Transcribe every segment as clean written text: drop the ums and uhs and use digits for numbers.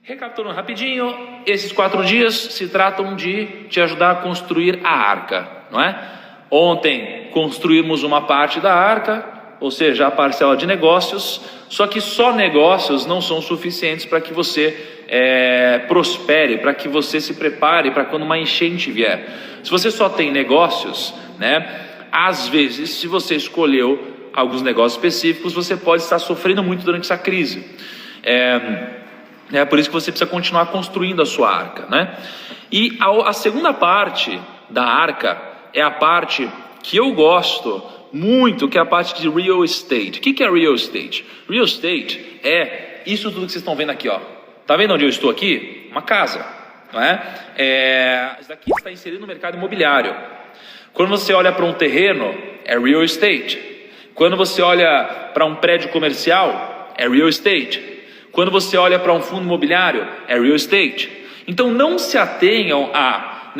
Recapitulando rapidinho, esses 4 dias se tratam de te ajudar a construir a arca, não é? Ontem construímos uma parte da arca, ou seja, a parcela de negócios, só que só negócios não são suficientes para que você prospere, para que você se prepare para quando uma enchente vier. Se você só tem negócios, né? Às vezes, se você escolheu alguns negócios específicos, você pode estar sofrendo muito durante essa crise. É por isso que você precisa continuar construindo a sua arca, né? E a segunda parte da arca é a parte que eu gosto muito, que é a parte de real estate. O que é real estate? Real estate é isso tudo que vocês estão vendo aqui, ó. Tá vendo onde eu estou aqui? Uma casa, não é? Isso daqui está inserido no mercado imobiliário. Quando você olha para um terreno, é real estate. Quando você olha para um prédio comercial, é real estate. Quando você olha para um fundo imobiliário, é real estate. Então não se atenham a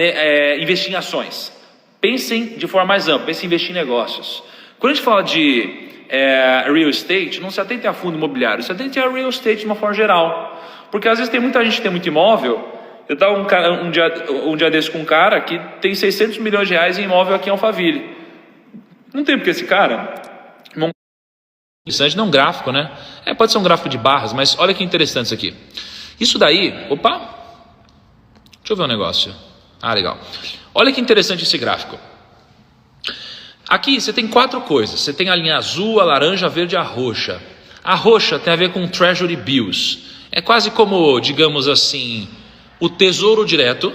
investir em ações. Pensem de forma mais ampla, pensem em investir em negócios. Quando a gente fala de real estate, não se atentem a fundo imobiliário, se atentem a real estate de uma forma geral. Porque às vezes tem muita gente que tem muito imóvel. Eu estava um dia desse com um cara que tem 600 milhões de reais em imóvel aqui em Alphaville. Não tem porque esse cara... Interessante, não um gráfico, né? Pode ser um gráfico de barras, mas olha que interessante isso aqui. Isso daí, opa, deixa eu ver um negócio. Legal. Olha que interessante esse gráfico. Aqui você tem 4 coisas. Você tem a linha azul, a laranja, a verde e a roxa. A roxa tem a ver com Treasury Bills. É quase como, digamos assim, o tesouro direto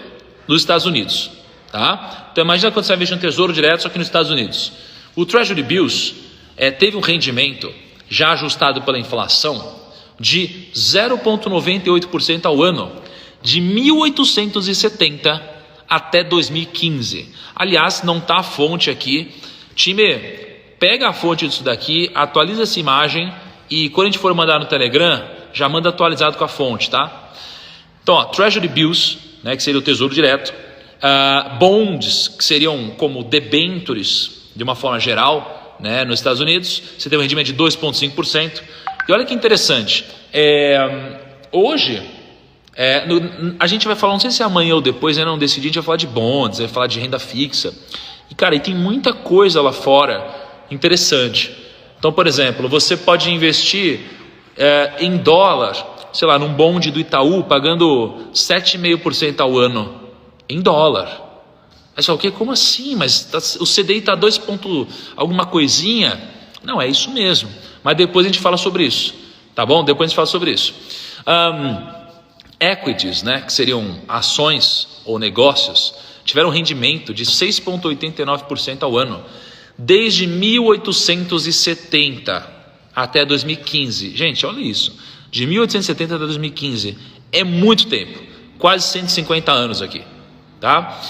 dos Estados Unidos, tá? Então imagina quando você vai investir no tesouro direto, só que nos Estados Unidos. O Treasury Bills teve um rendimento já ajustado pela inflação de 0,98% ao ano, de 1870 até 2015. Aliás, não está a fonte aqui. Time, pega a fonte disso daqui, atualiza essa imagem e quando a gente for mandar no Telegram, já manda atualizado com a fonte, tá? Então, Treasury Bills, né, que seria o tesouro direto, bonds, que seriam como debentures, de uma forma geral, né, nos Estados Unidos, você tem um rendimento de 2,5%. E olha que interessante, hoje, a gente vai falar, não sei se é amanhã ou depois, não decidi, a gente vai falar de bonds, vai falar de renda fixa. E cara, e tem muita coisa lá fora interessante. Então, por exemplo, você pode investir em dólar, sei lá, num bonde do Itaú, pagando 7,5% ao ano, em dólar. Aí você fala, o quê? Como assim? Mas o CDI está 2 ponto alguma coisinha? Não, é isso mesmo. Mas depois a gente fala sobre isso, tá bom? Depois a gente fala sobre isso. Equities, né, que seriam ações ou negócios, tiveram um rendimento de 6,89% ao ano, desde 1870 até 2015. Gente, olha isso. De 1870 até 2015. É muito tempo. Quase 150 anos aqui, tá?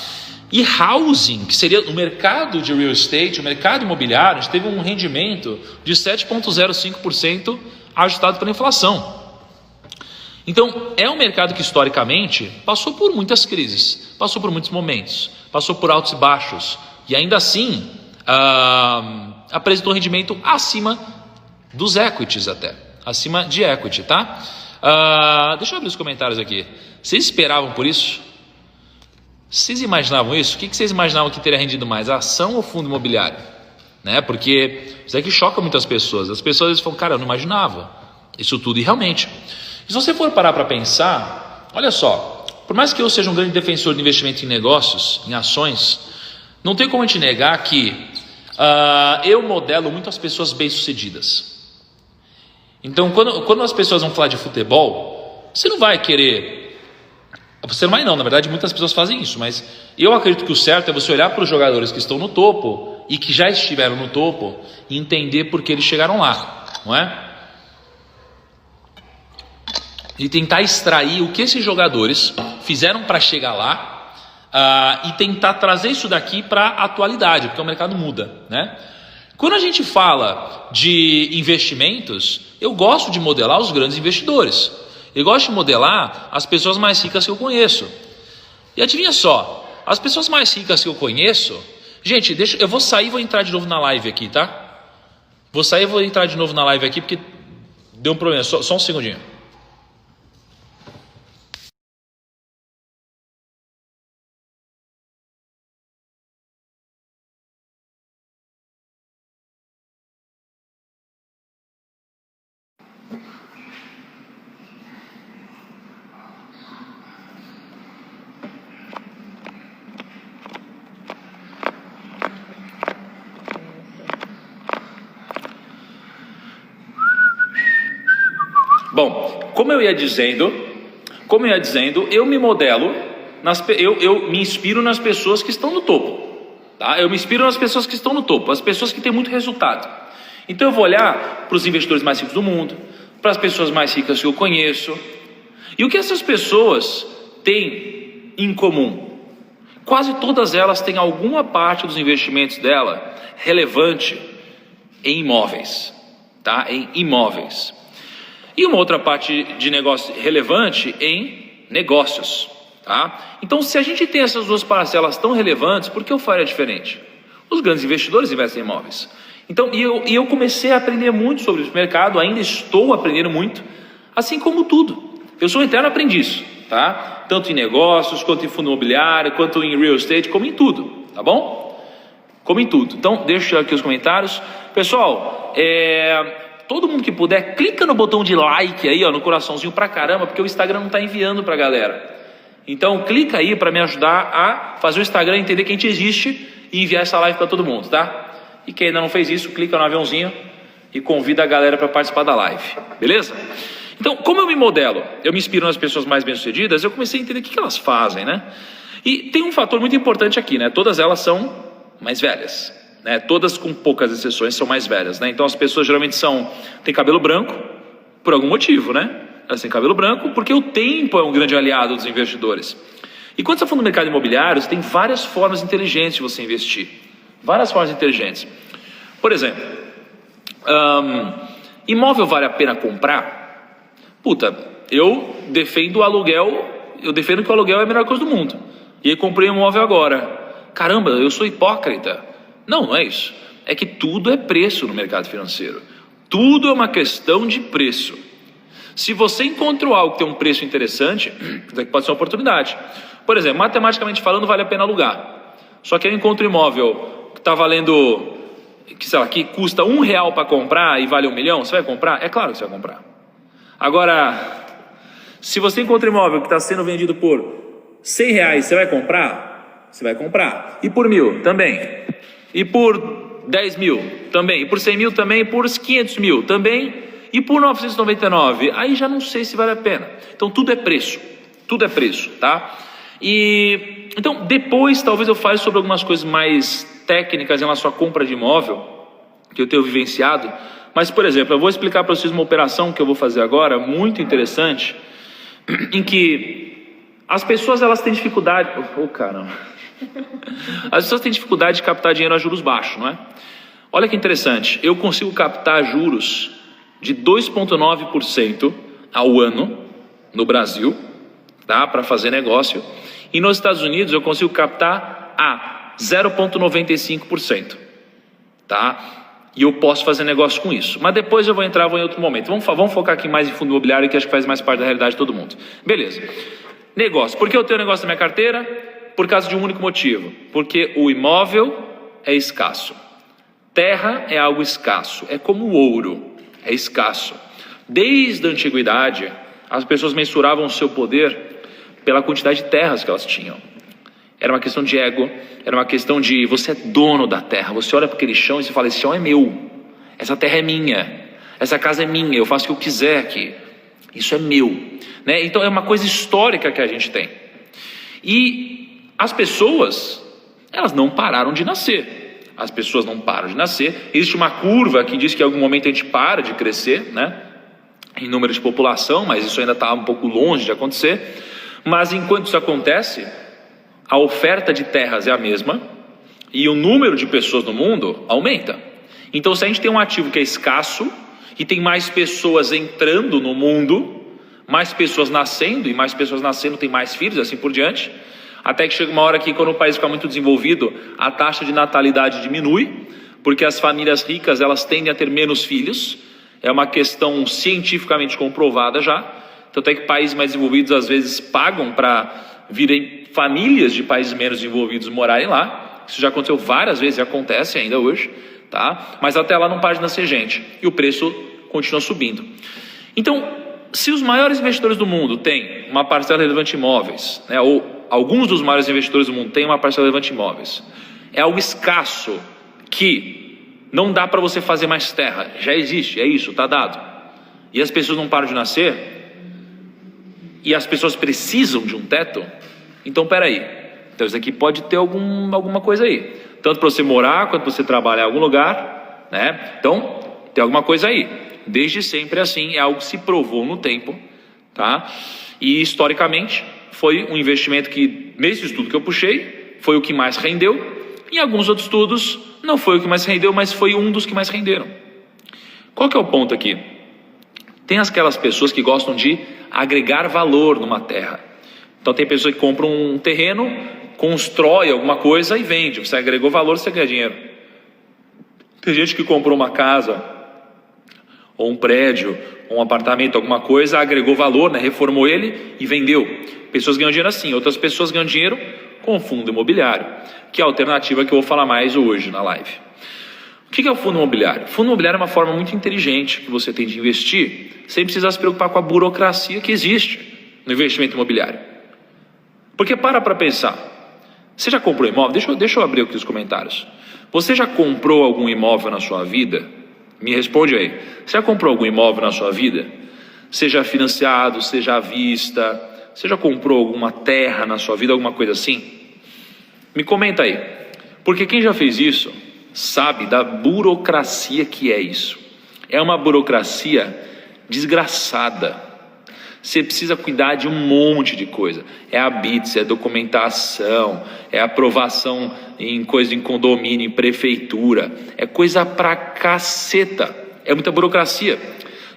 E housing, que seria o mercado de real estate, o mercado imobiliário, a gente teve um rendimento de 7,05% ajustado pela inflação. Então, é um mercado que historicamente passou por muitas crises, passou por muitos momentos, passou por altos e baixos, e ainda assim apresentou um rendimento acima dos equities até, acima de equity, tá? Deixa eu abrir os comentários aqui. Vocês esperavam por isso? Vocês imaginavam isso? O que vocês imaginavam que teria rendido mais, a ação ou fundo imobiliário? Né? Porque isso aqui choca muitas pessoas. As pessoas às vezes falam, cara, eu não imaginava isso tudo. E realmente, se você for parar para pensar, olha só, por mais que eu seja um grande defensor de investimento em negócios, em ações, não tem como a gente negar que eu modelo muito as pessoas bem-sucedidas. Então, quando as pessoas vão falar de futebol, você não vai querer... Você não vai não, na verdade muitas pessoas fazem isso, mas eu acredito que o certo é você olhar para os jogadores que estão no topo e que já estiveram no topo e entender por que eles chegaram lá, não é? E tentar extrair o que esses jogadores fizeram para chegar lá e tentar trazer isso daqui para a atualidade, porque o mercado muda, né? Quando a gente fala de investimentos, eu gosto de modelar os grandes investidores. Eu gosto de modelar as pessoas mais ricas que eu conheço. E adivinha só, as pessoas mais ricas que eu conheço... Gente, eu vou sair e vou entrar de novo na live aqui, tá? Vou sair e vou entrar de novo na live aqui, porque deu um problema. Só um segundinho. como eu ia dizendo, eu me modelo, eu me inspiro nas pessoas que estão no topo, tá? Eu me inspiro nas pessoas que estão no topo, as pessoas que têm muito resultado. Então eu vou olhar para os investidores mais ricos do mundo, para as pessoas mais ricas que eu conheço, e o que essas pessoas têm em comum? Quase todas elas têm alguma parte dos investimentos dela relevante em imóveis, tá? Em imóveis. E uma outra parte de negócio relevante em negócios, tá? Então, se a gente tem essas duas parcelas tão relevantes, por que eu faria diferente? Os grandes investidores investem em imóveis. Então, eu comecei a aprender muito sobre esse mercado, ainda estou aprendendo muito, assim como tudo. Eu sou um eterno aprendiz, tá? Tanto em negócios, quanto em fundo imobiliário, quanto em real estate, como em tudo, tá bom? Como em tudo. Então, deixa aqui os comentários. Pessoal, todo mundo que puder, clica no botão de like aí, ó, no coraçãozinho pra caramba, porque o Instagram não tá enviando pra galera. Então, clica aí para me ajudar a fazer o Instagram entender que a gente existe e enviar essa live para todo mundo, tá? E quem ainda não fez isso, clica no aviãozinho e convida a galera para participar da live, beleza? Então, como eu me modelo, eu me inspiro nas pessoas mais bem-sucedidas, eu comecei a entender o que elas fazem, né? E tem um fator muito importante aqui, né? Todas elas são mais velhas, né? Todas, com poucas exceções, são mais velhas, né? Então as pessoas geralmente têm cabelo branco por algum motivo, né? Elas têm cabelo branco porque o tempo é um grande aliado dos investidores. E quando você está falando do mercado imobiliário, você tem várias formas inteligentes de você investir. Várias formas inteligentes. Por exemplo, imóvel vale a pena comprar? Puta, eu defendo o aluguel, eu defendo que o aluguel é a melhor coisa do mundo. E aí comprei um imóvel agora. Caramba, eu sou hipócrita. Não, não é isso. É que tudo é preço no mercado financeiro. Tudo é uma questão de preço. Se você encontrou algo que tem um preço interessante, pode ser uma oportunidade. Por exemplo, matematicamente falando, vale a pena alugar. Só que eu encontro um imóvel que está valendo, que custa R$1 para comprar e vale 1 milhão, você vai comprar? É claro que você vai comprar. Agora, se você encontra um imóvel que está sendo vendido por R$100, você vai comprar? Você vai comprar. E por 1.000 também. E por 10 mil também. E por 100 mil também. E por 500 mil também. E por 999, aí já não sei se vale a pena. Então tudo é preço, tá? E então depois talvez eu fale sobre algumas coisas mais técnicas em relação à compra de imóvel, que eu tenho vivenciado. Mas, por exemplo, eu vou explicar para vocês uma operação que eu vou fazer agora, muito interessante, em que as pessoas elas têm dificuldade... caramba! As pessoas têm dificuldade de captar dinheiro a juros baixos, não é? Olha que interessante, eu consigo captar juros de 2,9% ao ano no Brasil, tá? Para fazer negócio. E nos Estados Unidos eu consigo captar a 0,95%, tá? E eu posso fazer negócio com isso. Mas depois eu vou em outro momento. Vamos focar aqui mais em fundo imobiliário, que acho que faz mais parte da realidade de todo mundo. Beleza. Negócio. Por que eu tenho negócio na minha carteira? Por causa de um único motivo. Porque o imóvel é escasso. Terra é algo escasso. É como o ouro. É escasso. Desde a antiguidade, as pessoas mensuravam o seu poder pela quantidade de terras que elas tinham. Era uma questão de ego, era uma questão de você é dono da terra. Você olha para aquele chão e você fala, esse chão é meu, essa terra é minha, essa casa é minha, eu faço o que eu quiser aqui, isso é meu, né? Então é uma coisa histórica que a gente tem. E as pessoas, elas não pararam de nascer. As pessoas não param de nascer. Existe uma curva que diz que em algum momento a gente para de crescer, né? Em número de população, mas isso ainda está um pouco longe de acontecer. Mas enquanto isso acontece, a oferta de terras é a mesma e o número de pessoas no mundo aumenta. Então, se a gente tem um ativo que é escasso e tem mais pessoas entrando no mundo, mais pessoas nascendo, e mais pessoas nascendo tem mais filhos, assim por diante, até que chega uma hora que, quando o país fica muito desenvolvido, a taxa de natalidade diminui, porque as famílias ricas elas tendem a ter menos filhos. É uma questão cientificamente comprovada já. Tanto é que países mais desenvolvidos às vezes pagam para virem famílias de países menos desenvolvidos morarem lá. Isso já aconteceu várias vezes e acontece ainda hoje, tá? Mas até lá não para de nascer gente e o preço continua subindo. Então, se os maiores investidores do mundo têm uma parcela relevante em imóveis, né, ou alguns dos maiores investidores do mundo têm uma parcela relevante em imóveis, é algo escasso que não dá para você fazer mais terra, já existe, é isso, está dado. E as pessoas não param de nascer. e as pessoas precisam de um teto, então peraí, então isso aqui pode ter alguma coisa aí, tanto para você morar, quanto para você trabalhar em algum lugar, né? Então, tem alguma coisa aí. Desde sempre assim, é algo que se provou no tempo, tá? E historicamente, foi um investimento que, nesse estudo que eu puxei, foi o que mais rendeu. Em alguns outros estudos, não foi o que mais rendeu, mas foi um dos que mais renderam. Qual que é o ponto aqui? Tem aquelas pessoas que gostam de agregar valor numa terra. Então tem pessoas que compram um terreno, constrói alguma coisa e vende. Você agregou valor, você ganha dinheiro. Tem gente que comprou uma casa, ou um prédio, ou um apartamento, alguma coisa, agregou valor, né? Reformou ele e vendeu. Pessoas ganham dinheiro assim, outras pessoas ganham dinheiro com fundo imobiliário, que é a alternativa que eu vou falar mais hoje na live. O que é o fundo imobiliário? O fundo imobiliário é uma forma muito inteligente que você tem de investir, sem precisar se preocupar com a burocracia que existe no investimento imobiliário. Porque para pensar, você já comprou imóvel? Deixa eu abrir aqui os comentários. Você já comprou algum imóvel na sua vida? Me responde aí. Você já comprou algum imóvel na sua vida? Seja financiado, seja à vista. Você já comprou alguma terra na sua vida, alguma coisa assim? Me comenta aí. Porque quem já fez isso sabe da burocracia que é isso. É uma burocracia desgraçada. Você precisa cuidar de um monte de coisa. É habite, é documentação, é aprovação em coisa em condomínio, em prefeitura. É coisa pra caceta. É muita burocracia.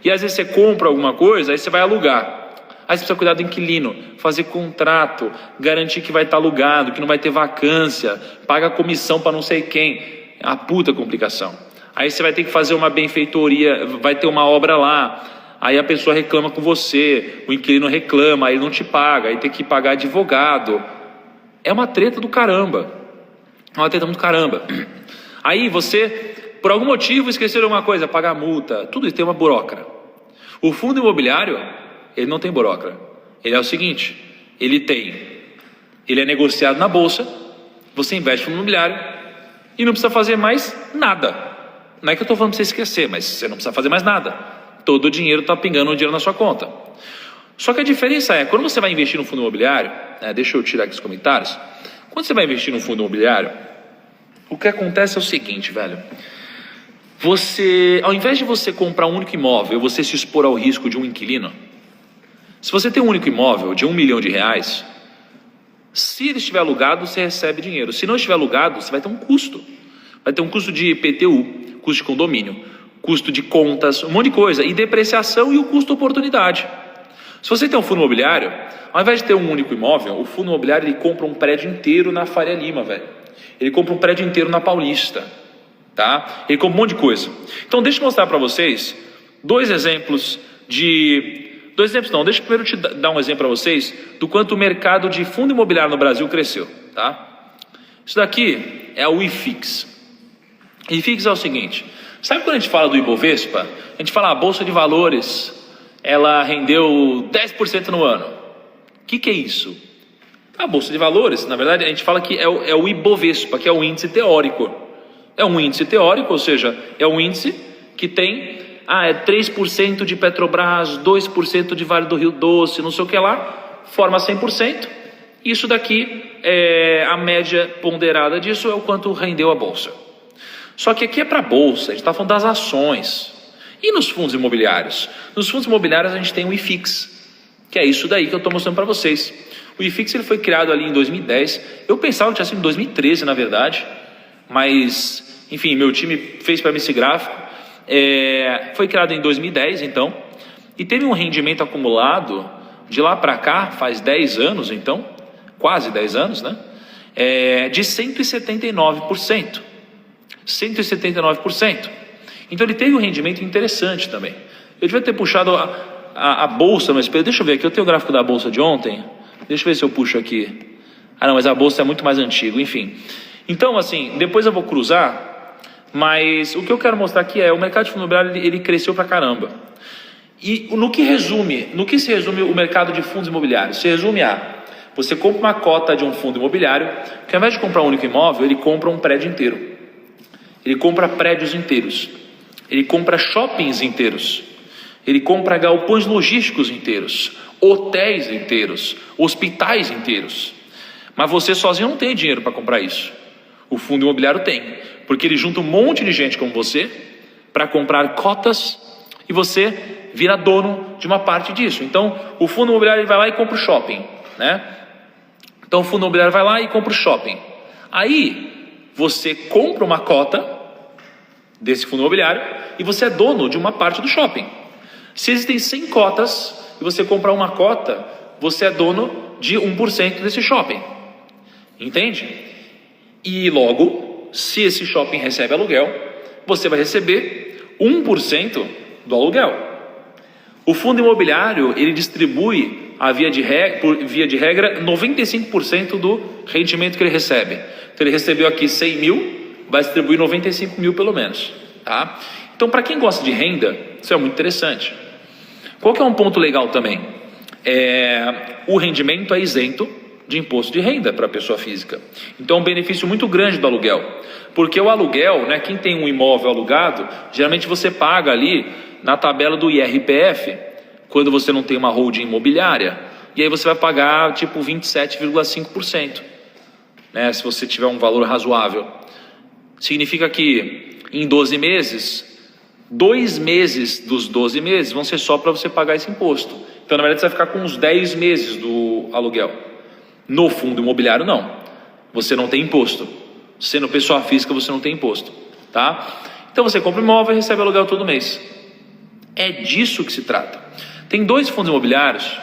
E às vezes você compra alguma coisa, aí você vai alugar. Aí você precisa cuidar do inquilino, fazer contrato, garantir que vai estar alugado, que não vai ter vacância, paga comissão para não sei quem. É uma puta complicação. Aí você vai ter que fazer uma benfeitoria, vai ter uma obra lá, aí a pessoa reclama com você, o inquilino reclama, aí ele não te paga, aí tem que pagar advogado. É uma treta do caramba. É uma treta muito caramba. Aí você, por algum motivo, esqueceu de alguma coisa, pagar multa, tudo isso tem uma burocracia. O fundo imobiliário, ele não tem burocracia. Ele é o seguinte, ele é negociado na bolsa, você investe no fundo imobiliário e não precisa fazer mais nada. Não é que eu estou falando para você esquecer, mas você não precisa fazer mais nada. Todo o dinheiro está pingando o dinheiro na sua conta. Só que a diferença é, quando você vai investir no fundo imobiliário, deixa eu tirar aqui os comentários, quando você vai investir no fundo imobiliário, o que acontece é o seguinte, velho. Você, ao invés de você comprar um único imóvel, você se expor ao risco de um inquilino, se você tem um único imóvel de R$1 milhão, se ele estiver alugado, você recebe dinheiro. Se não estiver alugado, você vai ter um custo. Vai ter um custo de IPTU, custo de condomínio, custo de contas, um monte de coisa, e depreciação e o custo oportunidade. Se você tem um fundo imobiliário, ao invés de ter um único imóvel, o fundo imobiliário ele compra um prédio inteiro na Faria Lima, velho. Ele compra um prédio inteiro na Paulista, tá? Ele compra um monte de coisa. Então deixa eu mostrar para vocês dois exemplos, deixa eu primeiro te dar um exemplo para vocês do quanto o mercado de fundo imobiliário no Brasil cresceu, tá? Isso daqui é o IFIX. IFIX é o seguinte, sabe quando a gente fala do Ibovespa? A gente fala a Bolsa de Valores, ela rendeu 10% no ano. O que é isso? A Bolsa de Valores, na verdade, a gente fala que é o Ibovespa, que é o índice teórico. É um índice teórico, ou seja, é um índice que tem 3% de Petrobras, 2% de Vale do Rio Doce, não sei o que lá, forma 100%. Isso daqui, a média ponderada disso é o quanto rendeu a Bolsa. Só que aqui é para a Bolsa, a gente está falando das ações. E nos fundos imobiliários? Nos fundos imobiliários a gente tem o IFIX, que é isso daí que eu estou mostrando para vocês. O IFIX ele foi criado ali em 2010, eu pensava que tinha sido em 2013 na verdade, mas enfim, meu time fez para mim esse gráfico. Foi criado em 2010 então, e teve um rendimento acumulado de lá para cá, faz 10 anos então, quase 10 anos, né? De 179%. 179%. Então ele teve um rendimento interessante também. Eu devia ter puxado a bolsa, mas deixa eu ver aqui, eu tenho o gráfico da bolsa de ontem, deixa eu ver se eu puxo aqui. Não, mas a bolsa é muito mais antiga, enfim. Então assim, depois eu vou cruzar, mas o que eu quero mostrar aqui é o mercado de fundo imobiliário, ele cresceu pra caramba. E no que se resume o mercado de fundos imobiliários? Se resume a, você compra uma cota de um fundo imobiliário, que ao invés de comprar um único imóvel, ele compra um prédio inteiro. Ele compra prédios inteiros. Ele compra shoppings inteiros. Ele compra galpões logísticos inteiros. hotéis inteiros, hospitais inteiros. Mas você sozinho não tem dinheiro para comprar isso. O fundo imobiliário tem, porque ele junta um monte de gente como você para comprar cotas e você vira dono de uma parte disso. Então, o fundo imobiliário ele vai lá e compra o shopping, né? Então, o fundo imobiliário vai lá e compra o shopping. Aí, você compra uma cota desse fundo imobiliário e você é dono de uma parte do shopping. Se existem 100 cotas e você comprar uma cota, você é dono de 1% desse shopping. Entende? E logo, se esse shopping recebe aluguel, você vai receber 1% do aluguel. O fundo imobiliário, ele distribui, por via de regra, 95% do rendimento que ele recebe. Então ele recebeu aqui 100 mil, vai distribuir 95 mil pelo menos. Tá? Então, para quem gosta de renda, isso é muito interessante. Qual que é um ponto legal também? O rendimento é isento de imposto de renda para a pessoa física. Então é um benefício muito grande do aluguel. Porque o aluguel, né, quem tem um imóvel alugado, geralmente você paga ali na tabela do IRPF, quando você não tem uma holding imobiliária, e aí você vai pagar tipo 27,5%, né, se você tiver um valor razoável. Significa que em 12 meses, 2 meses dos 12 meses vão ser só para você pagar esse imposto. Então, na verdade, você vai ficar com uns 10 meses do aluguel. No fundo imobiliário, não. Você não tem imposto. Sendo pessoa física, você não tem imposto. Tá? Então, você compra um imóvel e recebe aluguel todo mês. É disso que se trata. Tem 2 fundos imobiliários.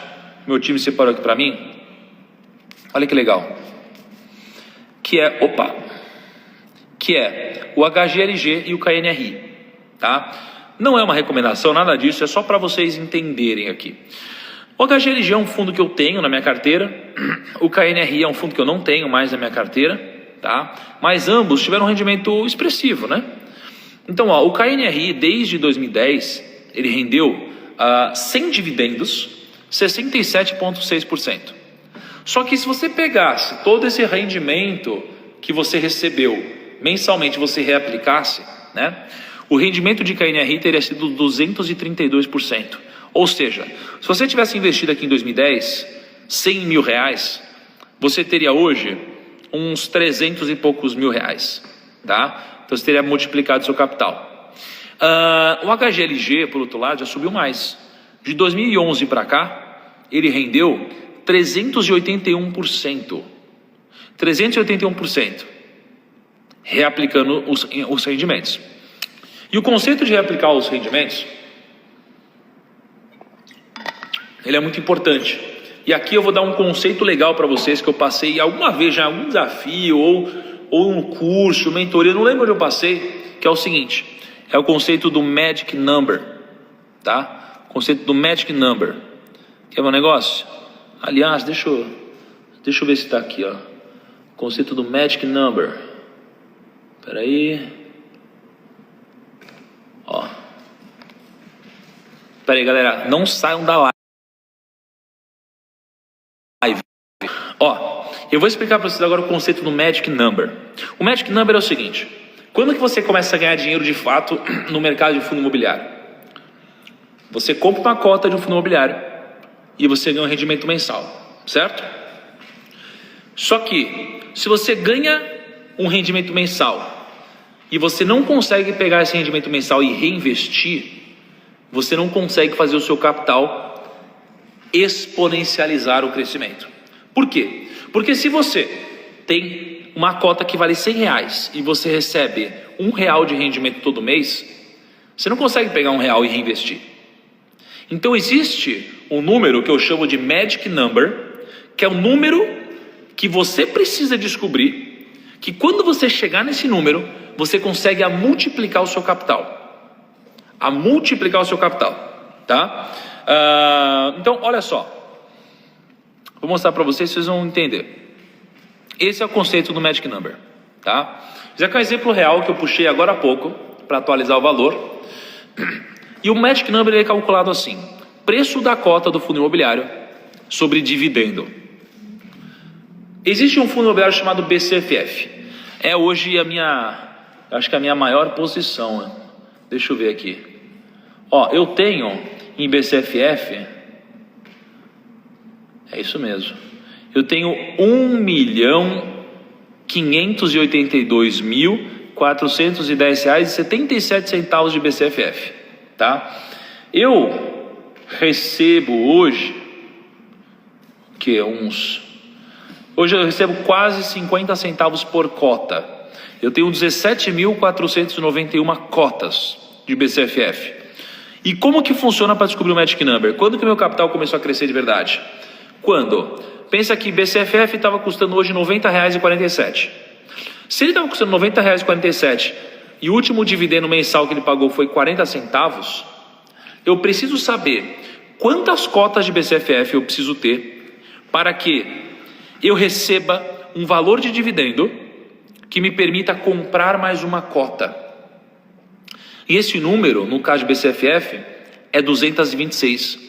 Meu time separou aqui para mim. Olha que legal. Que é o HGLG e o KNRI. Tá? Não é uma recomendação, nada disso. É só para vocês entenderem aqui. O HGLG é um fundo que eu tenho na minha carteira, o KNRI é um fundo que eu não tenho mais na minha carteira, tá? Mas ambos tiveram um rendimento expressivo, né? Então, o KNRI desde 2010, ele rendeu, sem dividendos, 67,6%. Só que se você pegasse todo esse rendimento que você recebeu mensalmente, você reaplicasse, né? O rendimento de KNRI teria sido 232%. Ou seja, se você tivesse investido aqui em 2010, 100 mil reais, você teria hoje uns 300 e poucos mil reais, tá? Então você teria multiplicado seu capital. O HGLG, por outro lado, já subiu mais. De 2011 para cá, ele rendeu 381%. 381%. Reaplicando os rendimentos. E o conceito de reaplicar os rendimentos, ele é muito importante. E aqui eu vou dar um conceito legal para vocês que eu passei alguma vez já em algum desafio ou um curso, mentoria, não lembro onde eu passei, que é o seguinte, é o conceito do Magic Number, tá? O conceito do Magic Number. Quer ver um negócio? Aliás, deixa eu ver se está aqui, ó. O conceito do Magic Number. Espera aí. Ó. Espera aí, galera, não saiam da live. Ó, eu vou explicar para vocês agora o conceito do Magic Number. O Magic Number é o seguinte: quando que você começa a ganhar dinheiro de fato no mercado de fundo imobiliário? Você compra uma cota de um fundo imobiliário e você ganha um rendimento mensal, certo? Só que se você ganha um rendimento mensal e você não consegue pegar esse rendimento mensal e reinvestir, você não consegue fazer o seu capital exponencializar o crescimento. Por quê? Porque se você tem uma cota que vale 100 reais e você recebe R$1 de rendimento todo mês, você não consegue pegar R$1 e reinvestir. Então existe um número que eu chamo de Magic Number, que é o número que você precisa descobrir, que quando você chegar nesse número, você consegue multiplicar o seu capital. Tá? Então, olha só. Vou mostrar para vocês vão entender. Esse é o conceito do Magic Number, tá? Já que é um exemplo real que eu puxei agora há pouco, para atualizar o valor. E o Magic Number é calculado assim: preço da cota do fundo imobiliário sobre dividendo. Existe um fundo imobiliário chamado BCFF. É hoje acho que a minha maior posição, né? Deixa eu ver aqui. Ó, eu tenho em BCFF É isso mesmo. Eu tenho 1.582.410,77 de BCFF, tá? Eu recebo hoje, hoje eu recebo quase 50 centavos por cota. Eu tenho 17.491 cotas de BCFF. E como que funciona para descobrir o Magic Number? Quando que meu capital começou a crescer de verdade? Quando? Pensa que BCFF estava custando hoje R$ 90,47. Se ele estava custando R$ 90,47 e o último dividendo mensal que ele pagou foi 40 centavos, eu preciso saber quantas cotas de BCFF eu preciso ter para que eu receba um valor de dividendo que me permita comprar mais uma cota. E esse número, no caso de BCFF, é 226.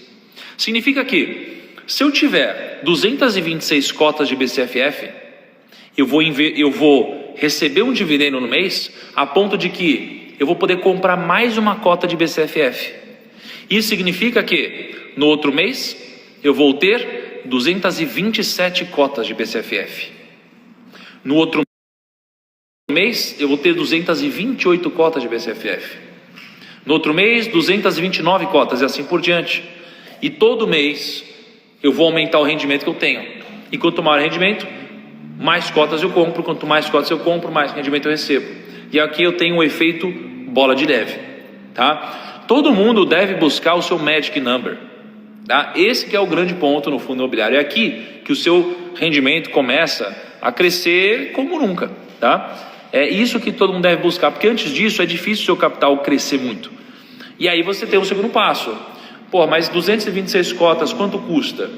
Significa que, se eu tiver 226 cotas de BCFF, eu vou receber um dividendo no mês, a ponto de que eu vou poder comprar mais uma cota de BCFF. Isso significa que, no outro mês, eu vou ter 227 cotas de BCFF. No outro mês, eu vou ter 228 cotas de BCFF. No outro mês, 229 cotas e assim por diante. E todo mês eu vou aumentar o rendimento que eu tenho. E quanto maior o rendimento, mais cotas eu compro. Quanto mais cotas eu compro, mais rendimento eu recebo. E aqui eu tenho o efeito bola de neve, tá? Todo mundo deve buscar o seu Magic Number, tá? Esse que é o grande ponto no fundo imobiliário. É aqui que o seu rendimento começa a crescer como nunca, tá? É isso que todo mundo deve buscar, porque antes disso é difícil o seu capital crescer muito. E aí você tem o segundo passo. Pô, mas 226 cotas, quanto custa?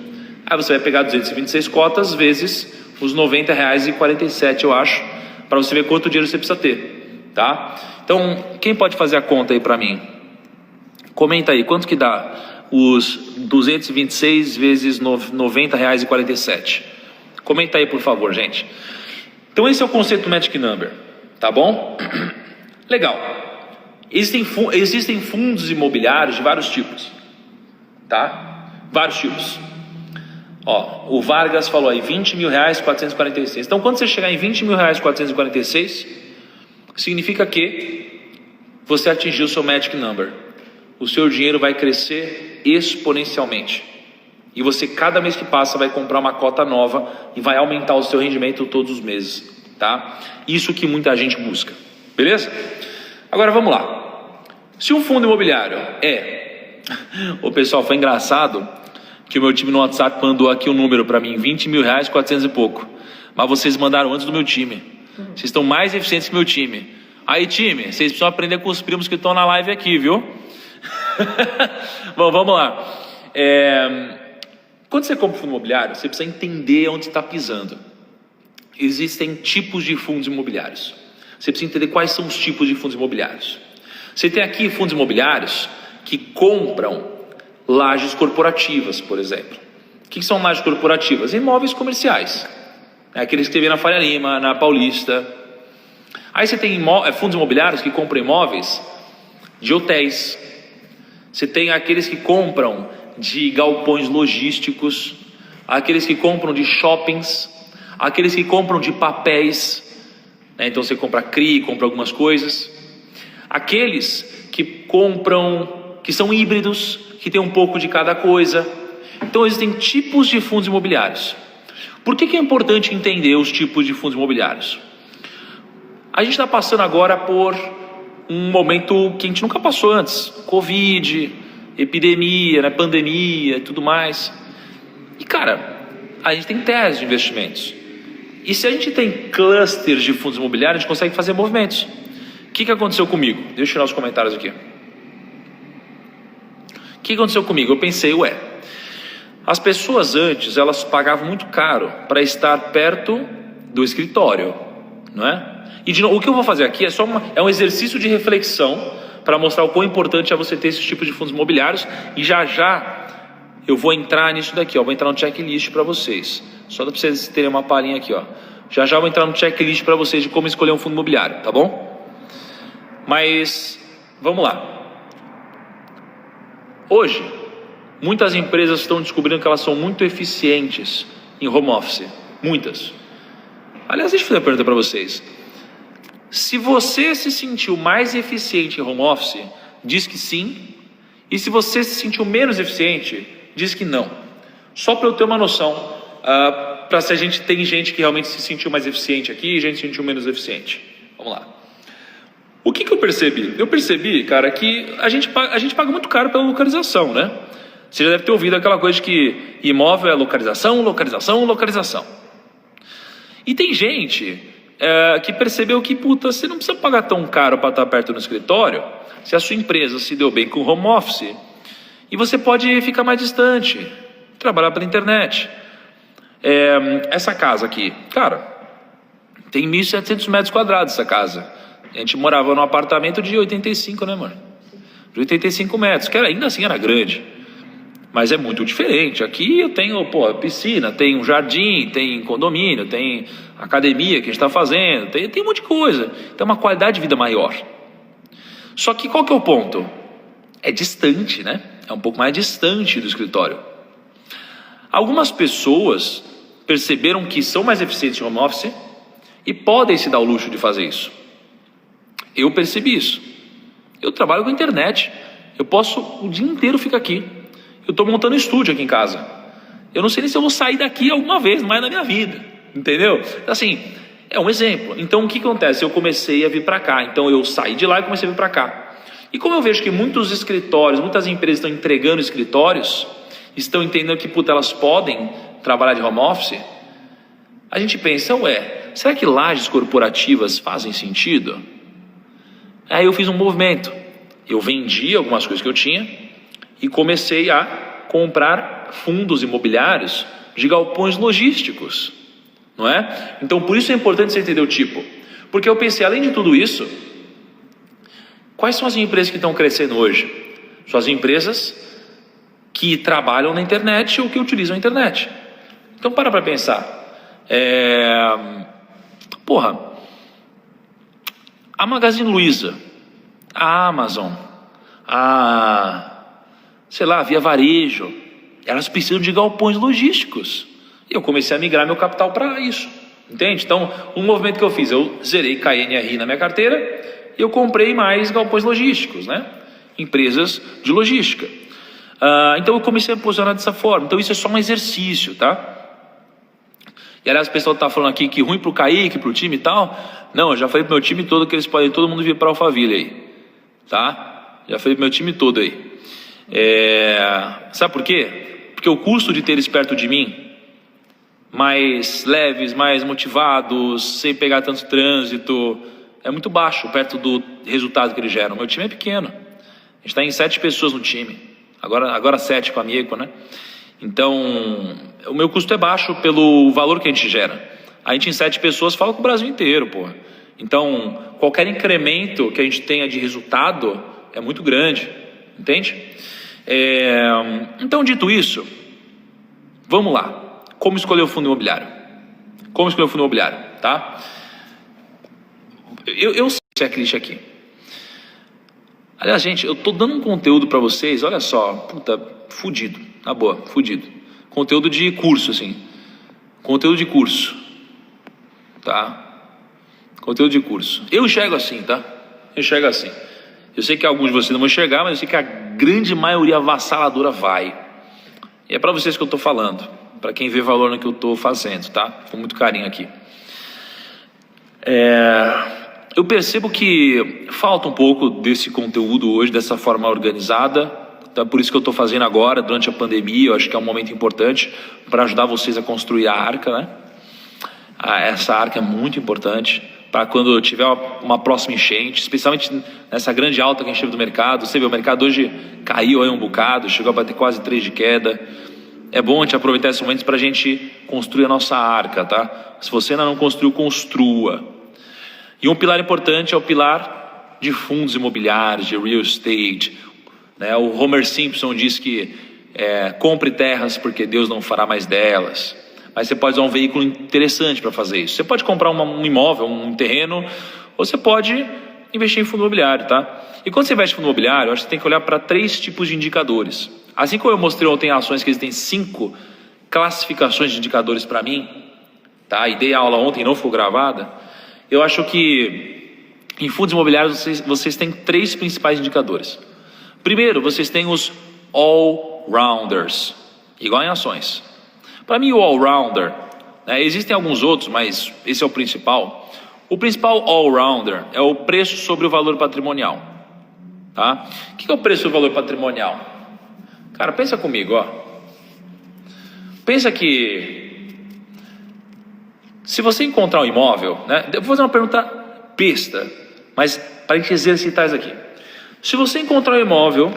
Aí você vai pegar 226 cotas vezes os R$ 90,47, eu acho, para você ver quanto dinheiro você precisa ter, tá? Então, quem pode fazer a conta aí para mim? Comenta aí, quanto que dá os 226 vezes R$ 90,47? Comenta aí, por favor, gente. Então esse é o conceito do Magic Number, tá bom? Legal. Existem fundos imobiliários de vários tipos, tá? Vários tipos. Ó, o Vargas falou aí, R$20.446. Então quando você chegar em R$20.446, significa que você atingiu o seu Magic Number. O seu dinheiro vai crescer exponencialmente. E você, cada mês que passa, vai comprar uma cota nova e vai aumentar o seu rendimento todos os meses, tá? Isso que muita gente busca, beleza? Agora vamos lá. Se um fundo imobiliário o pessoal, foi engraçado que o meu time no WhatsApp mandou aqui um número para mim, R$20.400 e pouco. Mas vocês mandaram antes do meu time. Vocês estão mais eficientes que o meu time. Aí, time, vocês precisam aprender com os primos que estão na live aqui, viu? Bom, vamos lá. Quando você compra um fundo imobiliário, você precisa entender onde está pisando. Existem tipos de fundos imobiliários. Você precisa entender quais são os tipos de fundos imobiliários. Você tem aqui fundos imobiliários que compram lajes corporativas, por exemplo. O que são lajes corporativas? Imóveis comerciais. Aqueles que você vê na Faria Lima, na Paulista. Aí você tem fundos imobiliários que compram imóveis de hotéis. Você tem aqueles que compram de galpões logísticos, aqueles que compram de shoppings, aqueles que compram de papéis, né? Então você compra CRI, compra algumas coisas. Aqueles que compram, que são híbridos, que tem um pouco de cada coisa. Então existem tipos de fundos imobiliários. Por que é importante entender os tipos de fundos imobiliários? A gente está passando agora por um momento que a gente nunca passou antes. Covid, epidemia, né, pandemia e tudo mais. E cara, a gente tem teses de investimentos. E se a gente tem clusters de fundos imobiliários, a gente consegue fazer movimentos. O que aconteceu comigo? Deixa eu tirar os comentários aqui. O que aconteceu comigo? Eu pensei, as pessoas antes, elas pagavam muito caro para estar perto do escritório, não é? E de novo, o que eu vou fazer aqui é um exercício de reflexão para mostrar o quão importante é você ter esses tipos de fundos imobiliários. E já eu vou entrar nisso daqui, vou entrar no checklist para vocês. Só para vocês terem uma palhinha aqui, Já vou entrar no checklist para vocês de como escolher um fundo imobiliário, tá bom? Mas, vamos lá. Hoje, Muitas empresas estão descobrindo que elas são muito eficientes em home office. Muitas. Aliás, deixa eu fazer uma pergunta para vocês. Se você se sentiu mais eficiente em home office, diz que sim. E se você se sentiu menos eficiente, diz que não. Só para eu ter uma noção, para se a gente tem gente que realmente se sentiu mais eficiente aqui e gente se sentiu menos eficiente. Vamos lá. O que eu percebi? Eu percebi, cara, que a gente paga muito caro pela localização, né? Você já deve ter ouvido aquela coisa de que imóvel é localização, localização, localização. E tem gente que percebeu que, puta, você não precisa pagar tão caro para estar perto do escritório, se a sua empresa se deu bem com o home office, e você pode ficar mais distante, trabalhar pela internet. Essa casa aqui, cara, tem 1.700 metros quadrados essa casa. A gente morava num apartamento de 85, né, mano? De 85 metros, que ainda assim era grande. Mas é muito diferente. Aqui eu tenho, piscina, tem um jardim, tem condomínio, tem academia que a gente está fazendo, tem um monte de coisa. Então é uma qualidade de vida maior. Só que qual que é o ponto? É distante, né? É um pouco mais distante do escritório. Algumas pessoas perceberam que são mais eficientes em home office e podem se dar o luxo de fazer isso. Eu percebi isso. Eu trabalho com internet. Eu posso o dia inteiro ficar aqui. Eu estou montando um estúdio aqui em casa. Eu não sei nem se eu vou sair daqui alguma vez mais na minha vida. Entendeu? Assim, é um exemplo. Então o que acontece? Eu comecei a vir para cá. Então eu saí de lá e comecei a vir para cá. E como eu vejo que muitos escritórios, muitas empresas estão entregando escritórios, estão entendendo que elas podem trabalhar de home office, a gente pensa, será que lajes corporativas fazem sentido? Aí eu fiz um movimento. Eu vendi algumas coisas que eu tinha e comecei a comprar fundos imobiliários de galpões logísticos, não é? Então por isso é importante você entender o tipo, porque eu pensei, além de tudo isso, quais são as empresas que estão crescendo hoje? São as empresas que trabalham na internet ou que utilizam a internet. Então para pensar, a Magazine Luiza, a Amazon, a Via Varejo, elas precisam de galpões logísticos. E eu comecei a migrar meu capital para isso, entende? Então, um movimento que eu fiz, eu zerei KNRI na minha carteira e eu comprei mais galpões logísticos, né? Empresas de logística. Então eu comecei a posicionar dessa forma. Então isso é só um exercício, tá? E aliás, o pessoal está falando aqui que ruim para o Kaique, para o time e tal. Não, eu já falei para o meu time todo que eles podem todo mundo vir para Alphaville aí, tá? Já falei para o meu time todo aí. Sabe por quê? Porque o custo de ter eles perto de mim, mais leves, mais motivados, sem pegar tanto trânsito, é muito baixo perto do resultado que eles geram. O meu time é pequeno. A gente está em 7 pessoas no time. Agora 7 com a Mieco, né? Então, o meu custo é baixo pelo valor que a gente gera. A gente em 7 pessoas fala com o Brasil inteiro, pô. Então, qualquer incremento que a gente tenha de resultado é muito grande, entende? Então, dito isso, vamos lá. Como escolher o fundo imobiliário? Como escolher o fundo imobiliário, tá? Eu sei que é clichê aqui. Aliás, gente, eu tô dando um conteúdo para vocês, olha só, puta, fudido, na boa, fudido. Conteúdo de curso, assim. Conteúdo de curso, tá? Conteúdo de curso. Eu enxergo assim, tá? Eu enxergo assim. Eu sei que alguns de vocês não vão enxergar, mas eu sei que a grande maioria avassaladora vai. E é para vocês que eu tô falando, para quem vê valor no que eu tô fazendo, tá? Com muito carinho aqui. Eu percebo que falta um pouco desse conteúdo hoje, dessa forma organizada. Então é por isso que eu estou fazendo agora, durante a pandemia. Eu acho que é um momento importante para ajudar vocês a construir a arca, né? Essa arca é muito importante para quando tiver uma próxima enchente, especialmente nessa grande alta que a gente teve do mercado. Você vê, o mercado hoje caiu aí um bocado, chegou a bater quase 3 de queda. É bom a gente aproveitar esses momentos para a gente construir a nossa arca, tá? Se você ainda não construiu, construa. E um pilar importante é o pilar de fundos imobiliários, de real estate, né? O Homer Simpson diz que compre terras porque Deus não fará mais delas. Mas você pode usar um veículo interessante para fazer isso. Você pode comprar um imóvel, um terreno, ou você pode investir em fundo imobiliário, tá? E quando você investe em fundo imobiliário, eu acho que você tem que olhar para 3 tipos de indicadores. Assim como eu mostrei ontem ações que existem 5 classificações de indicadores para mim, tá? E dei aula ontem, não ficou gravada. Eu acho que em fundos imobiliários vocês têm 3 principais indicadores. Primeiro, vocês têm os all-rounders, igual em ações. Para mim, o all-rounder, né, existem alguns outros, mas esse é o principal. O principal all-rounder é o preço sobre o valor patrimonial. Tá? O que é o preço sobre o valor patrimonial? Cara, pensa comigo, ó. Pensa que se você encontrar um imóvel, né, eu vou fazer uma pergunta besta, mas para a gente exercitar isso aqui. Se você encontrar um imóvel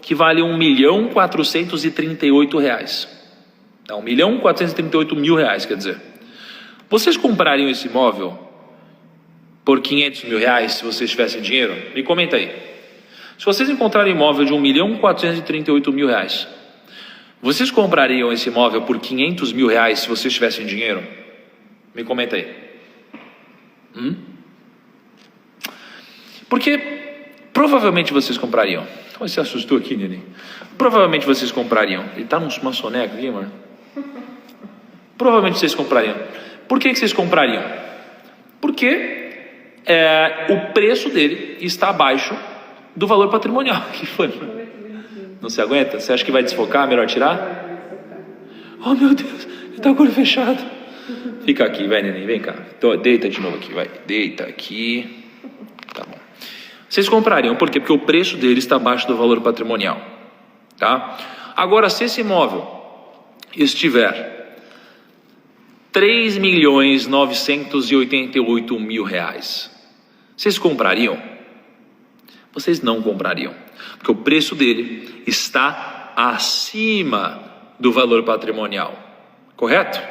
que vale R$1.438.000, R$1.438.000, quer dizer, vocês comprariam esse imóvel por R$500.000 se vocês tivessem dinheiro? Me comenta aí. Se vocês encontrarem um imóvel de R$1.438.000, vocês comprariam esse imóvel por R$500.000 se vocês tivessem dinheiro? Me comenta aí. Porque provavelmente vocês comprariam. Você assustou aqui, Neném? Provavelmente vocês comprariam. Ele está numa soneca aqui, mano. Provavelmente vocês comprariam. Por que vocês comprariam? Porque o preço dele está abaixo do valor patrimonial. Que foi? Não se aguenta? Você acha que vai desfocar? Melhor tirar? Oh, meu Deus, ele está com o olho fechado. Fica aqui, vai, Neném, vem cá. Deita de novo aqui, vai. Deita aqui. Tá bom. Vocês comprariam, por quê? Porque o preço dele está abaixo do valor patrimonial. Tá? Agora, se esse imóvel estiver R$3.988.000, vocês comprariam? Vocês não comprariam, porque o preço dele está acima do valor patrimonial, correto?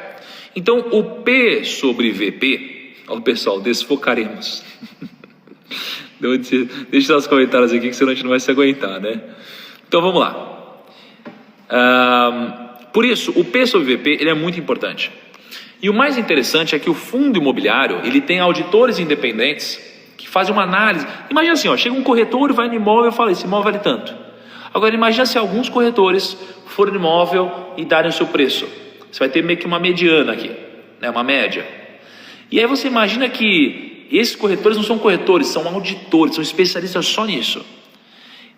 Então, o P sobre VP, ó, pessoal, desfocaremos. Deixa nos comentários aqui, que senão a gente não vai se aguentar, né? Então, vamos lá. Por isso, o P sobre VP, ele é muito importante. E o mais interessante é que o fundo imobiliário, ele tem auditores independentes que fazem uma análise. Imagina assim, ó, chega um corretor, vai no imóvel e fala, esse imóvel vale tanto. Agora, imagina se alguns corretores forem no imóvel e darem o seu preço. Você vai ter meio que uma mediana aqui, né, uma média. E aí você imagina que esses corretores não são corretores, são auditores, são especialistas só nisso.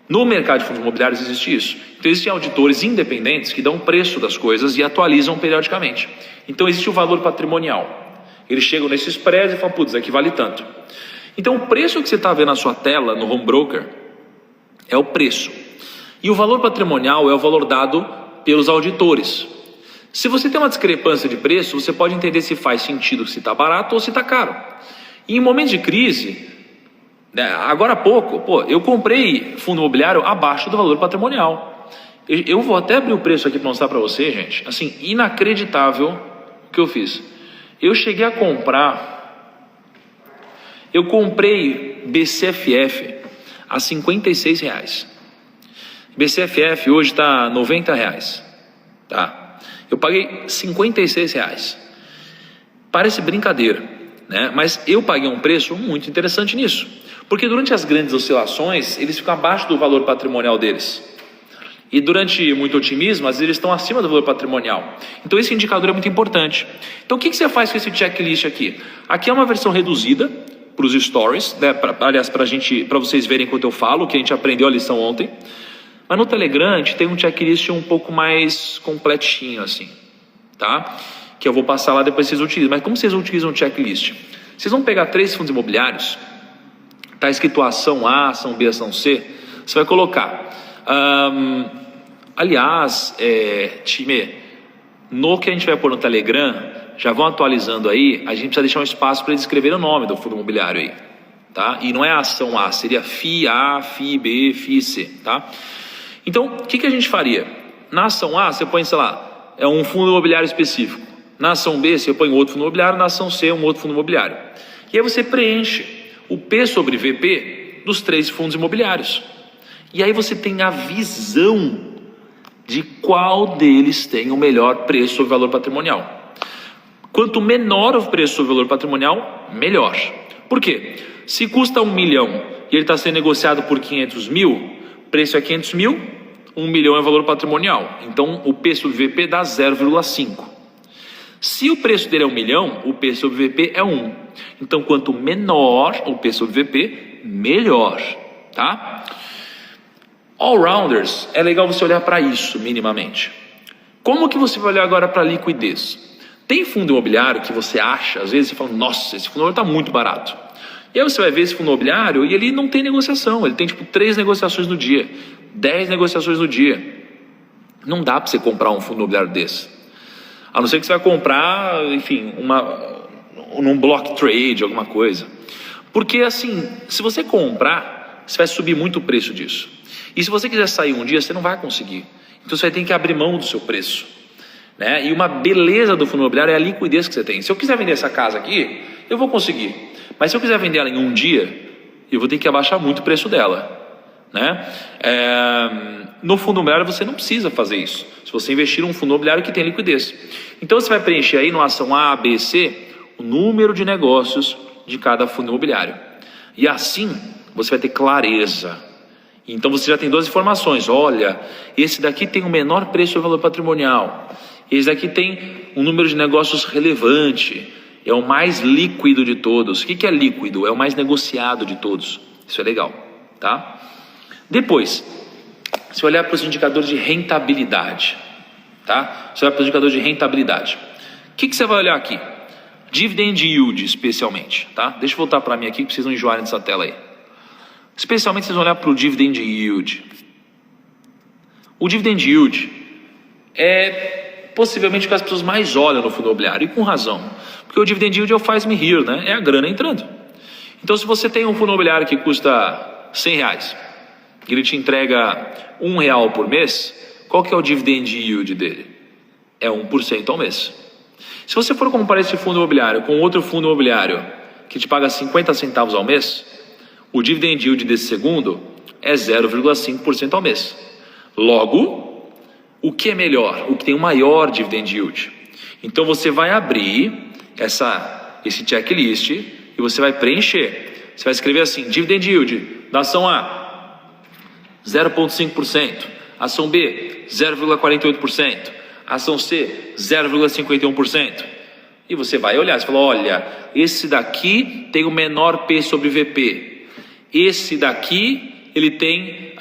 No mercado de fundos imobiliários existe isso. Então existem auditores independentes que dão o preço das coisas e atualizam periodicamente. Então existe o valor patrimonial. Eles chegam nesses prédios e falam, putz, aqui vale tanto. Então o preço que você está vendo na sua tela, no home broker, é o preço. E o valor patrimonial é o valor dado pelos auditores. Se você tem uma discrepância de preço, você pode entender se faz sentido, se está barato ou se está caro. E em momentos de crise, agora há pouco, eu comprei fundo imobiliário abaixo do valor patrimonial. Eu vou até abrir o preço aqui para mostrar para você, gente. Assim, inacreditável o que eu fiz. Eu cheguei a comprar, eu comprei BCFF a R$56. BCFF hoje está R$90, tá? Eu paguei R$56. Parece brincadeira, né? Mas eu paguei um preço muito interessante nisso, porque durante as grandes oscilações eles ficam abaixo do valor patrimonial deles, e durante muito otimismo às vezes eles estão acima do valor patrimonial. Então esse indicador é muito importante. Então o que você faz com esse checklist aqui? Aqui é uma versão reduzida para os stories, né? Aliás, para vocês verem enquanto eu falo, que a gente aprendeu a lição ontem. Mas no Telegram a gente tem um checklist um pouco mais completinho assim, tá? Que eu vou passar lá, depois vocês utilizam. Mas como vocês utilizam o checklist? Vocês vão pegar 3 fundos imobiliários, tá escrito ação A, ação B, ação C. Você vai colocar. Aliás, time, no que a gente vai pôr no Telegram, já vão atualizando aí, a gente precisa deixar um espaço para eles escreverem o nome do fundo imobiliário aí, tá? E não é a ação A, seria FI A, FI B, FI C, tá? Então, o que a gente faria? Na ação A, você põe, sei lá, um fundo imobiliário específico. Na ação B, você põe outro fundo imobiliário. Na ação C, um outro fundo imobiliário. E aí você preenche o P sobre VP dos 3 fundos imobiliários. E aí você tem a visão de qual deles tem o melhor preço sobre valor patrimonial. Quanto menor o preço sobre valor patrimonial, melhor. Por quê? Se custa R$1 milhão e ele está sendo negociado por 500 mil, preço é 500 mil, 1 milhão é valor patrimonial. Então o P sobre VP dá 0,5. Se o preço dele é 1 milhão, o P sobre VP é 1. Então quanto menor o P sobre VP, melhor, tá? All-rounders, é legal você olhar para isso minimamente. Como que você vai olhar agora para liquidez? Tem fundo imobiliário que você acha, às vezes você fala, nossa, esse fundo imobiliário está muito barato. E aí você vai ver esse fundo imobiliário e ele não tem negociação, ele tem tipo 3 negociações no dia, 10 negociações no dia. Não dá para você comprar um fundo imobiliário desse. A não ser que você vai comprar, enfim, num block trade, alguma coisa. Porque assim, se você comprar, você vai subir muito o preço disso. E se você quiser sair um dia, você não vai conseguir. Então você vai ter que abrir mão do seu preço, né? E uma beleza do fundo imobiliário é a liquidez que você tem. Se eu quiser vender essa casa aqui, eu vou conseguir. Mas se eu quiser vender ela em um dia, eu vou ter que abaixar muito o preço dela, né? No fundo imobiliário você não precisa fazer isso. Se você investir em um fundo imobiliário que tem liquidez. Então você vai preencher aí no ação A, B, C, o número de negócios de cada fundo imobiliário. E assim você vai ter clareza. Então você já tem 2 informações. Olha, esse daqui tem o menor preço do valor patrimonial. Esse daqui tem um número de negócios relevante. É o mais líquido de todos. O que é líquido? É o mais negociado de todos. Isso é legal, tá? Depois, você vai olhar para os indicadores de rentabilidade, tá? Você vai para os indicadores de rentabilidade. O que você vai olhar aqui? Dividend yield, especialmente, tá? Deixa eu voltar para mim aqui, que vocês não enjoarem dessa tela aí. Especialmente vocês vão olhar para o dividend yield. O dividend yield é possivelmente o que as pessoas mais olham no fundo imobiliário, e com razão. Porque o dividend yield é o faz-me rir, né? É a grana entrando. Então se você tem um fundo imobiliário que custa R$100, e ele te entrega R$1 por mês, qual que é o dividend yield dele? É 1% ao mês. Se você for comparar esse fundo imobiliário com outro fundo imobiliário que te paga 50 centavos ao mês, o dividend yield desse segundo é 0,5% ao mês. Logo, o que é melhor? O que tem o maior dividend yield. Então você vai abrir esse checklist e você vai preencher. Você vai escrever assim, dividend yield da ação A, 0,5%. Ação B, 0,48%. Ação C, 0,51%. E você vai olhar, você fala, olha, esse daqui tem o menor P sobre VP. Esse daqui, ele tem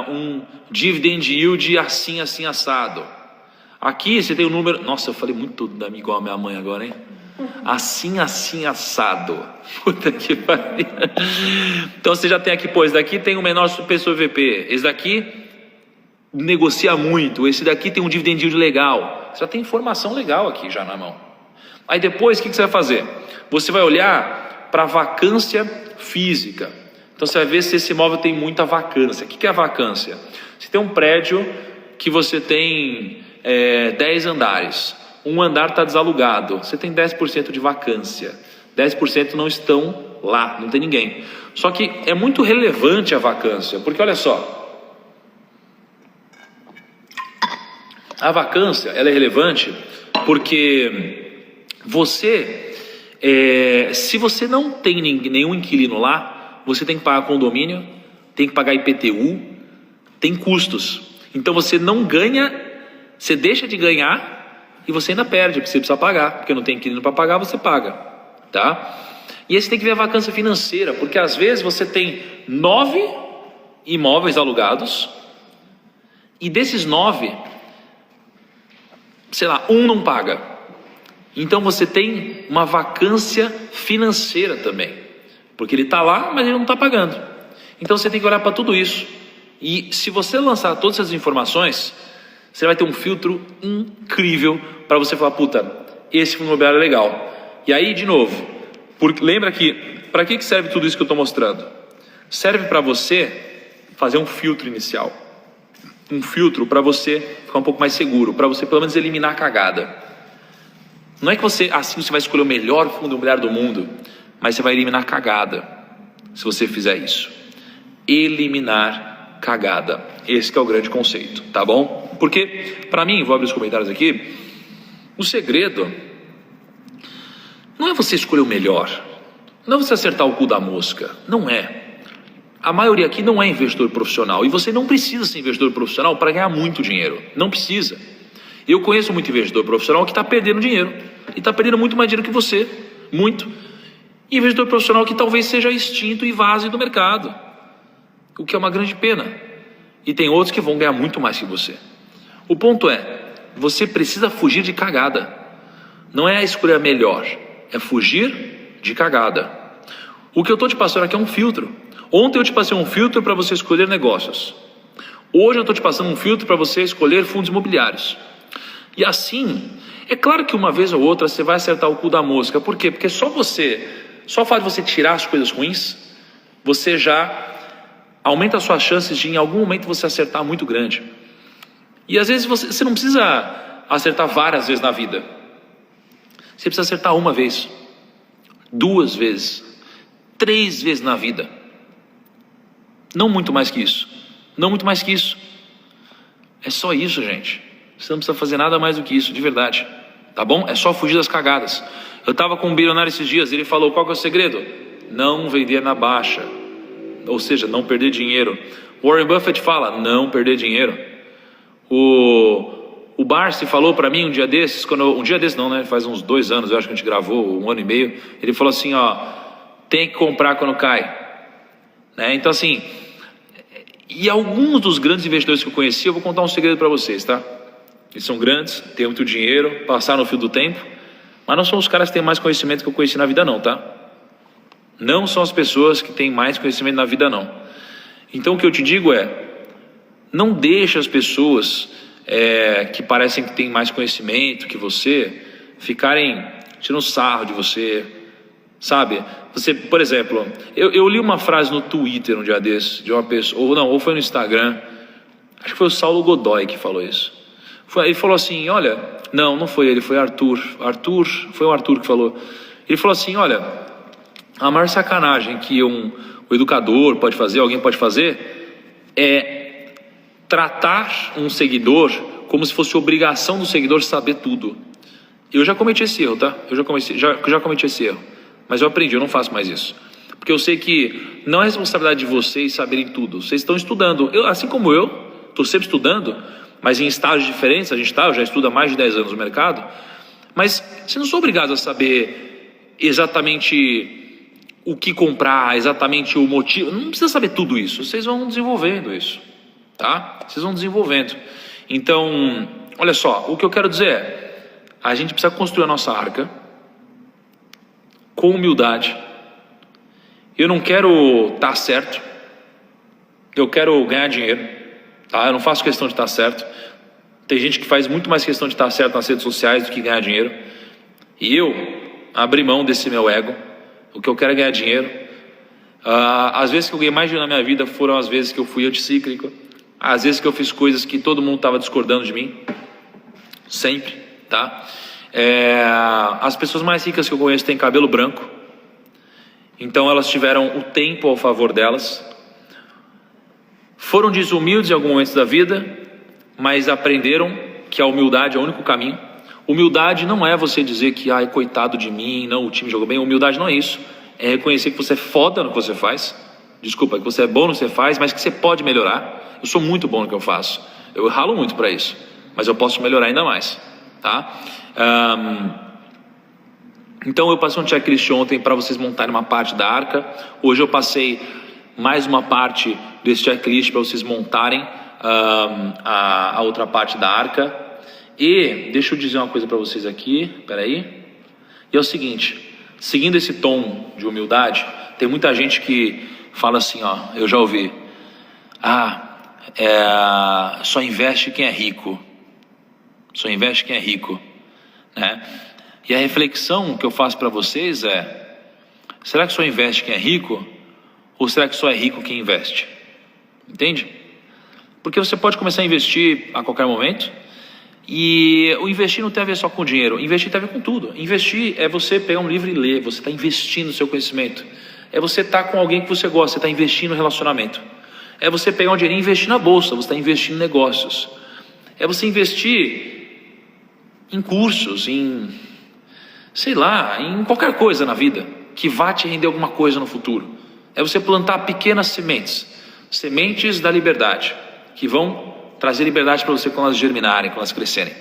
um dividend yield assim, assim, assado. Aqui você tem o número... Nossa, eu falei muito igual a minha mãe agora, hein? Assim, assim, assado. Puta que pariu. Então você já tem aqui, pô, esse daqui tem o menor P sobre VP. Esse daqui negocia muito. Esse daqui tem um dividend yield legal. Você já tem informação legal aqui já na mão. Aí depois, o que você vai fazer? Você vai olhar para a vacância física. Então você vai ver se esse imóvel tem muita vacância. O que é a vacância? Você tem um prédio que você tem 10 andares. Um andar está desalugado. Você tem 10% de vacância. 10% não estão lá, não tem ninguém. Só que é muito relevante a vacância, porque olha só. A vacância, ela é relevante porque se você não tem nenhum inquilino lá, você tem que pagar condomínio, tem que pagar IPTU, tem custos. Então você não ganha, você deixa de ganhar e você ainda perde, porque você precisa pagar, porque não tem inquilino para pagar, você paga, tá? E aí você tem que ver a vacância financeira, porque às vezes você tem 9 imóveis alugados e desses 9, sei lá, um não paga. Então você tem uma vacância financeira também. Porque ele está lá, mas ele não está pagando. Então você tem que olhar para tudo isso. E se você lançar todas essas informações, você vai ter um filtro incrível para você falar, puta, esse fundo imobiliário é legal. E aí, de novo, lembra que, para que serve tudo isso que eu estou mostrando? Serve para você fazer um filtro inicial. Um filtro para você ficar um pouco mais seguro, para você pelo menos eliminar a cagada. Não é que você vai escolher o melhor fundo imobiliário do mundo, mas você vai eliminar cagada, se você fizer isso. Eliminar cagada. Esse que é o grande conceito, tá bom? Porque, para mim, vou abrir os comentários aqui, o segredo não é você escolher o melhor, não é você acertar o cu da mosca, não é. A maioria aqui não é investidor profissional, e você não precisa ser investidor profissional para ganhar muito dinheiro, não precisa. Eu conheço muito investidor profissional que está perdendo dinheiro, e está perdendo muito mais dinheiro que você, muito. E investidor profissional que talvez seja extinto e vaze do mercado, o que é uma grande pena. E tem outros que vão ganhar muito mais que você. O ponto é, você precisa fugir de cagada. Não é escolher a melhor, é fugir de cagada. O que eu estou te passando aqui é um filtro. Ontem eu te passei um filtro para você escolher negócios. Hoje eu estou te passando um filtro para você escolher fundos imobiliários. E assim, é claro que uma vez ou outra você vai acertar o cu da mosca. Por quê? Porque só o fato de você tirar as coisas ruins, você já aumenta as suas chances de em algum momento você acertar muito grande. E às vezes você não precisa acertar várias vezes na vida. Você precisa acertar uma vez, 2 vezes, 3 vezes na vida. Não muito mais que isso. Não muito mais que isso. É só isso, gente. Você não precisa fazer nada mais do que isso, de verdade. Tá bom? É só fugir das cagadas. Eu estava com um bilionário esses dias, ele falou, qual que é o segredo? Não vender na baixa. Ou seja, não perder dinheiro. Warren Buffett fala, não perder dinheiro. O Barsi falou para mim um dia desses, faz uns 2 anos, eu acho que a gente gravou, 1 ano e meio, ele falou assim, tem que comprar quando cai. Né? Então assim, e alguns dos grandes investidores que eu conheci, eu vou contar um segredo para vocês, tá? Eles são grandes, têm muito dinheiro, passaram no fio do tempo, mas não são os caras que têm mais conhecimento que eu conheci na vida não, tá? Não são as pessoas que têm mais conhecimento na vida não. Então o que eu te digo é, não deixe as pessoas que parecem que têm mais conhecimento que você, ficarem tirando sarro de você, sabe? Você, por exemplo, eu li uma frase no Twitter um dia desses, de uma pessoa, ou foi no Instagram, acho que foi o Saulo Godoy que falou isso. Ele falou assim, olha, não foi ele, foi foi o Arthur que falou. Ele falou assim, olha, a maior sacanagem que o educador pode fazer, alguém pode fazer, é tratar um seguidor como se fosse obrigação do seguidor saber tudo. Eu já cometi esse erro, tá? Eu já cometi esse erro. Mas eu aprendi, eu não faço mais isso. Porque eu sei que não é responsabilidade de vocês saberem tudo. Vocês estão estudando. Assim como eu, estou sempre estudando, mas em estágios diferentes, eu já estudo há mais de 10 anos no mercado. Mas vocês não são obrigados a saber exatamente o que comprar, exatamente o motivo. Não precisa saber tudo isso. Vocês vão desenvolvendo isso. Tá? Vocês vão desenvolvendo. Então, olha só, o que eu quero dizer é, a gente precisa construir a nossa arca com humildade. Eu não quero estar certo, eu quero ganhar dinheiro, tá? Eu não faço questão de estar certo. Tem gente que faz muito mais questão de estar certo nas redes sociais do que ganhar dinheiro. E eu abri mão desse meu ego. O que eu quero é ganhar dinheiro. As vezes que eu ganhei mais dinheiro na minha vida foram as vezes que eu fui anticíclico. Às vezes que eu fiz coisas que todo mundo estava discordando de mim. Sempre, tá? As pessoas mais ricas que eu conheço têm cabelo branco. Então elas tiveram o tempo ao favor delas. Foram desumildes em alguns momentos da vida, mas aprenderam que a humildade é o único caminho. Humildade não é você dizer que, ai, coitado de mim, não, o time jogou bem. Humildade não é isso. É reconhecer que você é foda no que você faz. Desculpa, que você é bom no que você faz, mas que você pode melhorar. Eu sou muito bom no que eu faço. Eu ralo muito para isso, mas eu posso melhorar ainda mais, tá? Então eu passei um checklist ontem para vocês montarem uma parte da arca. Hoje eu passei mais uma parte desse checklist para vocês montarem a outra parte da arca. E deixa eu dizer uma coisa para vocês aqui, peraí. E é o seguinte, seguindo esse tom de humildade, tem muita gente que fala assim, ó, eu já ouvi, só investe quem é rico. Só investe quem é rico, né? E a reflexão que eu faço para vocês é, será que só investe quem é rico? Ou será que só é rico quem investe? Entende? Porque você pode começar a investir a qualquer momento. E o investir não tem a ver só com dinheiro. Investir tem a ver com tudo. Investir é você pegar um livro e ler. Você está investindo no seu conhecimento. É você estar com alguém que você gosta. Você está investindo no relacionamento. É você pegar um dinheiro e investir na bolsa. Você está investindo em negócios. É você investir em cursos, sei lá, em qualquer coisa na vida que vá te render alguma coisa no futuro. É você plantar pequenas sementes, sementes da liberdade, que vão trazer liberdade para você quando elas germinarem, quando elas crescerem.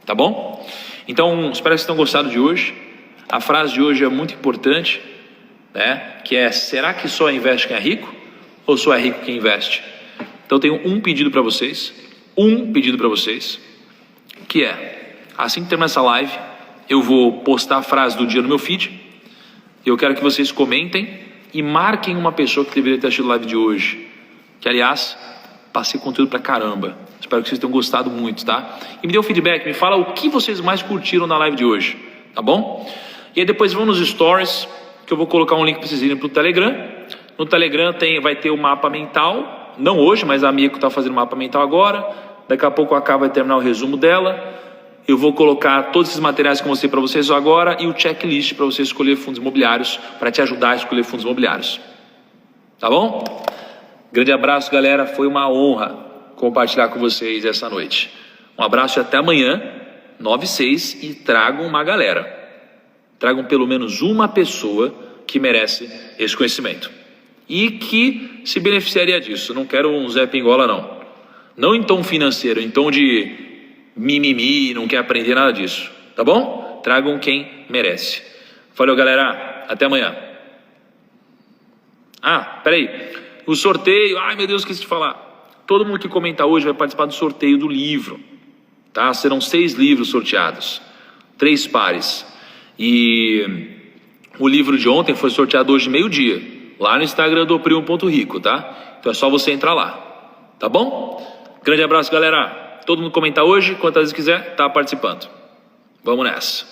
Tá bom? Então, espero que vocês tenham gostado de hoje. A frase de hoje é muito importante, né? Que é: será que só investe quem é rico? Ou só é rico quem investe? Então, eu tenho um pedido para vocês. Que é: assim que terminar essa live, eu vou postar a frase do dia no meu feed. Eu quero que vocês comentem e marquem uma pessoa que deveria ter assistido a live de hoje. Que, aliás, passei conteúdo pra caramba. Espero que vocês tenham gostado muito, tá? E me dê um feedback, me fala o que vocês mais curtiram na live de hoje, tá bom? E aí depois vão nos stories, que eu vou colocar um link para vocês irem pro Telegram. No Telegram vai ter o mapa mental, não hoje, mas a Mieko está fazendo o mapa mental agora. Daqui a pouco a Cá vai terminar o resumo dela. Eu vou colocar todos esses materiais que eu mostrei para vocês agora e o checklist para você escolher fundos imobiliários, para te ajudar a escolher fundos imobiliários. Tá bom? Grande abraço, galera. Foi uma honra compartilhar com vocês essa noite. Um abraço e até amanhã, 9h06, e tragam uma galera. Tragam pelo menos uma pessoa que merece esse conhecimento e que se beneficiaria disso. Não quero um Zé Pingola, não. Não em tom financeiro, em tom de mimimi, não quer aprender nada disso. Tá bom? Tragam quem merece. Valeu, galera. Até amanhã. Peraí. O sorteio, ai meu Deus, esqueci de falar. Todo mundo que comentar hoje vai participar do sorteio do livro, tá? Serão 6 livros sorteados, 3 pares. E o livro de ontem foi sorteado hoje meio-dia, lá no Instagram do Primo.rico, tá? Então é só você entrar lá, tá bom? Grande abraço, galera. Todo mundo comentar hoje, quantas vezes quiser, tá participando. Vamos nessa.